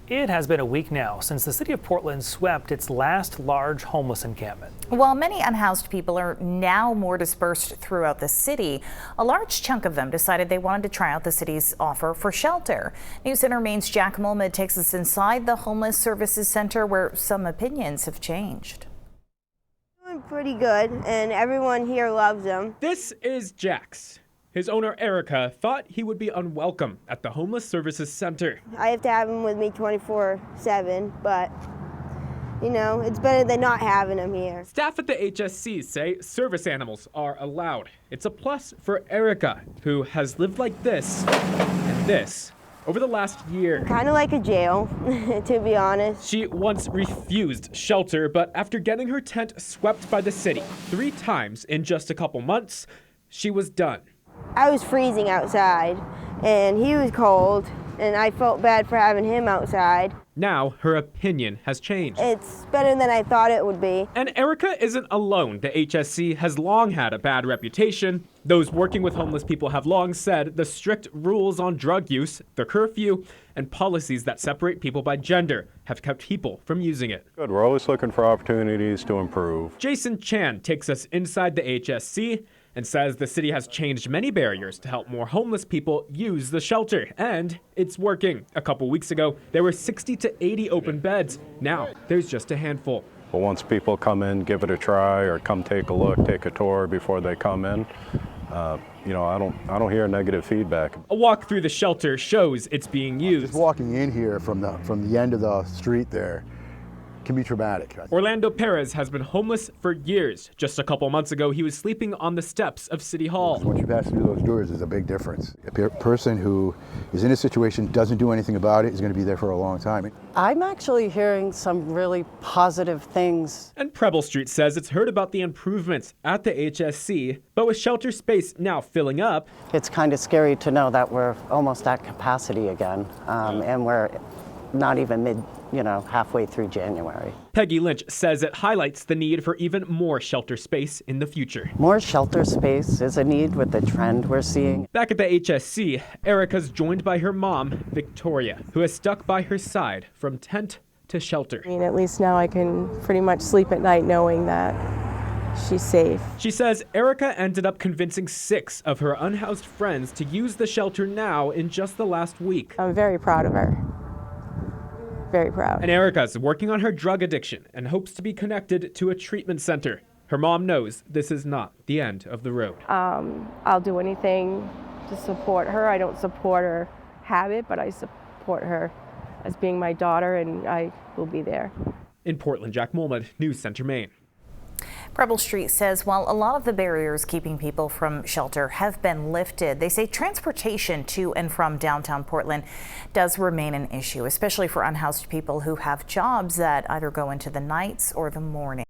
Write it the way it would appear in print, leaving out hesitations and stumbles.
It has been a week now since the city of Portland swept its last large homeless encampment. While many unhoused people are now more dispersed throughout the city, a large chunk of them decided they wanted to try out the city's offer for shelter. News Center Maine's Jack Mulmid takes us inside the Homeless Services Center, where some opinions have changed. Doing pretty good, and everyone here loves them. This is Jax. His owner, Erica, thought he would be unwelcome at the Homeless Services Center. I have to have him with me 24/7, but you know, it's better than not having him here. Staff at the HSC say service animals are allowed. It's a plus for Erica, who has lived like this and this over the last year. Kind of like a jail, to be honest. She once refused shelter, but after getting her tent swept by the city 3 times in just a couple months, she was done. I was freezing outside, and he was cold, and I felt bad for having him outside. Now her opinion has changed. It's better than I thought it would be. And Erica isn't alone. The HSC has long had a bad reputation. Those working with homeless people have long said the strict rules on drug use, the curfew, and policies that separate people by gender have kept people from using it. Good. We're always looking for opportunities to improve. Jason Chan takes us inside the HSC and says the city has changed many barriers to help more homeless people use the shelter, and it's working. A couple weeks ago, there were 60 to 80 open beds. Now, there's just a handful. But once people come in, give it a try, or come take a look, take a tour before they come in, I don't hear negative feedback. A walk through the shelter shows it's being used. Just walking in here from the end of the street there can be traumatic. Orlando Perez has been homeless for years. Just a couple months ago, he was sleeping on the steps of City Hall. Once you pass through those doors, there's a big difference. A person who is in a situation, doesn't do anything about it, is going to be there for a long time. I'm actually hearing some really positive things. And Preble Street says it's heard about the improvements at the HSC, but with shelter space now filling up, it's kind of scary to know that we're almost at capacity again, and we're not even halfway through January. Peggy Lynch says it highlights the need for even more shelter space in the future. More shelter space is a need with the trend we're seeing. Back at the HSC, Erica's joined by her mom, Victoria, who has stuck by her side from tent to shelter. I mean, at least now I can pretty much sleep at night knowing that she's safe. She says Erica ended up convincing 6 of her unhoused friends to use the shelter now in just the last week. I'm very proud of her. Very proud. And Erica's working on her drug addiction and hopes to be connected to a treatment center. Her mom knows this is not the end of the road. I'll do anything to support her. I don't support her habit, but I support her as being my daughter, and I will be there. In Portland, Jack Mulmid, News Center, Maine. Preble Street says while a lot of the barriers keeping people from shelter have been lifted, they say transportation to and from downtown Portland does remain an issue, especially for unhoused people who have jobs that either go into the nights or the morning.